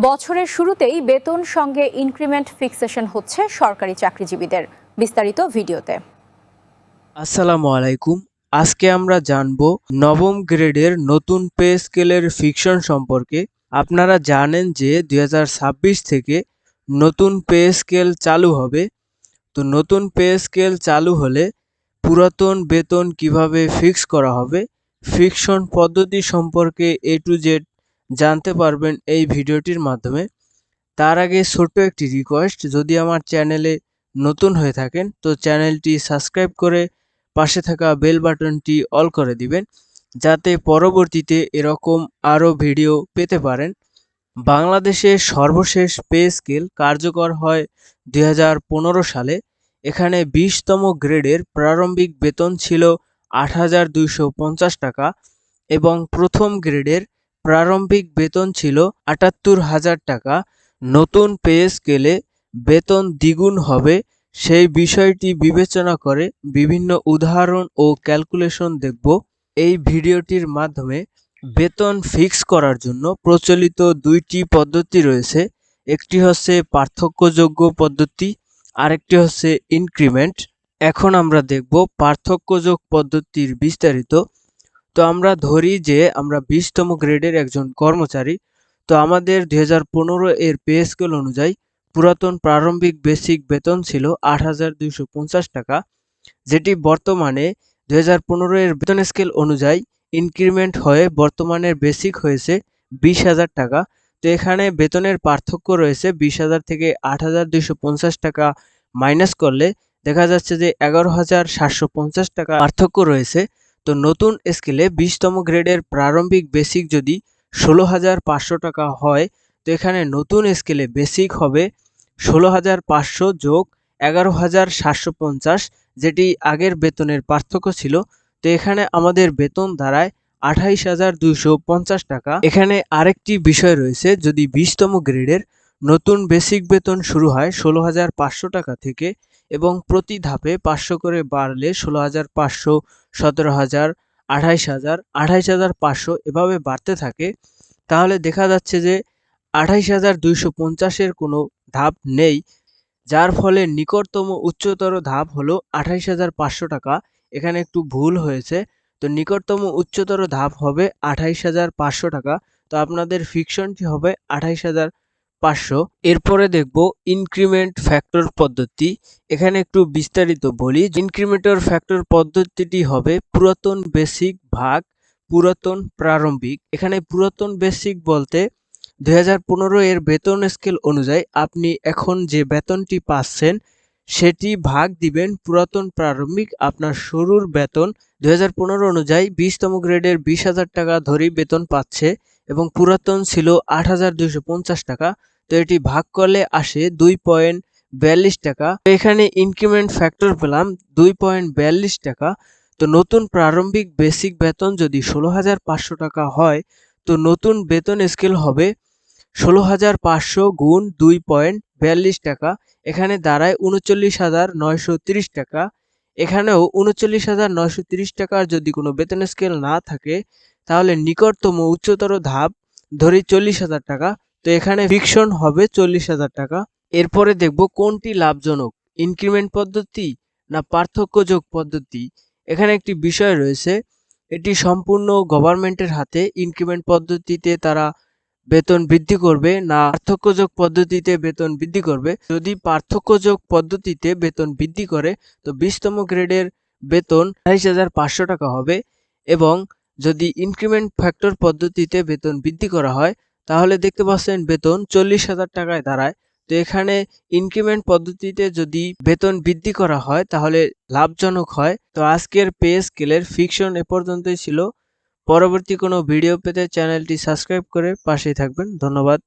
বছরের শুরুতেই বেতন সঙ্গে ইনক্রিমেন্ট ফিক্সেশন হচ্ছে সরকারি চাকরিজীবীদের। বিস্তারিত ভিডিওতে। আসসালামু আলাইকুম। আজকে আমরা জানব নবম গ্রেডের নতুন পে স্কেলের ফিকশন সম্পর্কে। আপনারা জানেন যে 2026 থেকে নতুন পে স্কেল চালু হবে। তো নতুন পে স্কেল চালু হলে পুরাতন বেতন কিভাবে ফিক্স করা হবে, ফিকশন পদ্ধতি সম্পর্কে A to Z জানতে পারবেন এই ভিডিওটির মাধ্যমে। তার আগে ছোট্ট একটি রিকোয়েস্ট, যদি আমার চ্যানেলে নতুন হয়ে থাকেন তো চ্যানেলটি সাবস্ক্রাইব করে পাশে থাকা বেল বাটনটি অল করে দিবেন, যাতে পরবর্তীতে এরকম আরও ভিডিও পেতে পারেন। বাংলাদেশের সর্বশেষ পে স্কেল কার্যকর হয় 2015 সালে। এখানে 20তম গ্রেডের প্রারম্ভিক বেতন ছিল 8,250 টাকা এবং প্রথম গ্রেডের প্রারম্ভিক বেতন ছিল 78,000 টাকা। নতুন পে স্কেলে বেতন দ্বিগুণ হবে সেই বিষয়টি বিবেচনা করে বিভিন্ন উদাহরণ ও ক্যালকুলেশন দেখব এই ভিডিওটির মাধ্যমে। বেতন ফিক্স করার জন্য প্রচলিত দুইটি পদ্ধতি রয়েছে, একটি হচ্ছে পার্থক্যযোগ্য পদ্ধতি, আরেকটি হচ্ছে ইনক্রিমেন্ট। এখন আমরা দেখব পার্থক্যযোগ পদ্ধতির বিস্তারিত। তো আমরা ধরি যে আমরা 20তম গ্রেডের একজন কর্মচারী। তো আমাদের 2015 এর পে স্কেল অনুযায়ী পুরাতন প্রারম্ভিক বেসিক বেতন ছিল 8,250 টাকা, যেটি বর্তমানে 2015 এর বেতন স্কেল অনুযায়ী ইনক্রিমেন্ট হয়ে বর্তমানের বেসিক হয়েছে 20,000 টাকা। তো এখানে বেতনের পার্থক্য রয়েছে। 20,000 থেকে 8,250 টাকা মাইনাস করলে দেখা যাচ্ছে যে 11,750 টাকা পার্থক্য রয়েছে। তো নতুন স্কেলে 20তম গ্রেডের প্রারম্ভিক বেসিক যদি 16,500 টাকা হয়, তো এখানে নতুন স্কেলে বেসিক হবে 16,500 যোগ 11,750, যেটি আগের বেতনের পার্থক্য ছিল। তো এখানে আমাদের বেতন দাঁড়ায় 28,250 টাকা। এখানে আরেকটি বিষয় রয়েছে, যদি 20তম গ্রেডের নতুন বেসিক বেতন শুরু হয় 16,500 টাকা থেকে এবং প্রতি ধাপে 500 করে বাড়লে 16,500, 17,000, 28,000, 28,500 এভাবে বাড়তে থাকে, তাহলে দেখা যাচ্ছে যে 28,250-এর কোনো ধাপ নেই, যার ফলে নিকটতম উচ্চতর ধাপ হলো 28,500 টাকা। এখানে একটু ভুল হয়েছে। তো নিকটতম উচ্চতর ধাপ হবে 28,500 টাকা। তো আপনাদের ফিকশনটি হবে 28,500। এরপরে দেখব ইনক্রিমেন্ট ফ্যাক্টর পদ্ধতি। এখানে একটু বিস্তারিত বলি। ইনক্রিমেন্টর ফ্যাক্টর পদ্ধতিটি হবে পুরাতন বেসিক ভাগ পুরাতন প্রারম্ভিক। এখানে পুরাতন বেসিক বলতে 2015 এর বেতন স্কেল অনুযায়ী আপনি এখন যে বেতনটি পাচ্ছেন সেটি ভাগ দিবেন পুরাতন প্রারম্ভিক আপনার শুরুর বেতন। 2015 অনুযায়ী 20তম গ্রেডের 20,000 টাকা ধরেই বেতন পাচ্ছে এবং পুরাতন ছিল 8,250 টাকা। তো এটি ভাগ করলে আসে 2.42 টাকা। তো এখানে ইনক্রিমেন্ট ফ্যাক্টর পেলাম 2.42 টাকা। তো নতুন প্রারম্ভিক বেসিক বেতন যদি 16,500 টাকা হয়, তো নতুন বেতন স্কেল হবে 16,500 গুণ 2.42 টাকা। এখানে দাঁড়ায় 39,930 টাকা। এখানেও 39,930 টাকার যদি কোনো বেতন স্কেল না থাকে, তাহলে নিকটতম উচ্চতর ধাপ ধরি 40,000 টাকা। তো এখানে ফিকশন হবে 40,000 টাকা। এরপরে দেখব কোনটি লাভজনক, ইনক্রিমেন্ট পদ্ধতি না পার্থক্যযোগ পদ্ধতি। এখানে একটি বিষয় রয়েছে, এটি সম্পূর্ণ গভর্নমেন্টের হাতে। ইনক্রিমেন্ট পদ্ধতিতে তারা বেতন বৃদ্ধি করবে না পার্থক্যযোগ পদ্ধতিতে বেতন বৃদ্ধি করবে। যদি পার্থক্যযোগ পদ্ধতিতে বেতন বৃদ্ধি করে তো 20তম গ্রেডের বেতন 28,500 টাকা হবে এবং যদি ইনক্রিমেন্ট ফ্যাক্টর পদ্ধতিতে বেতন বৃদ্ধি করা হয় তাহলে দেখতে পাচ্ছেন বেতন 40,000 টাকায় দাঁড়ায়। তো এখানে ইনক্রিমেন্ট পদ্ধতিতে যদি বেতন বৃদ্ধি করা হয় তাহলে লাভজনক হয়। তো আজকের পে স্কেলের ফিকশন এ পর্যন্তই ছিল। পরবর্তী কোনো ভিডিও পেতে চ্যানেলটি সাবস্ক্রাইব করে পাশেই থাকবেন। ধন্যবাদ।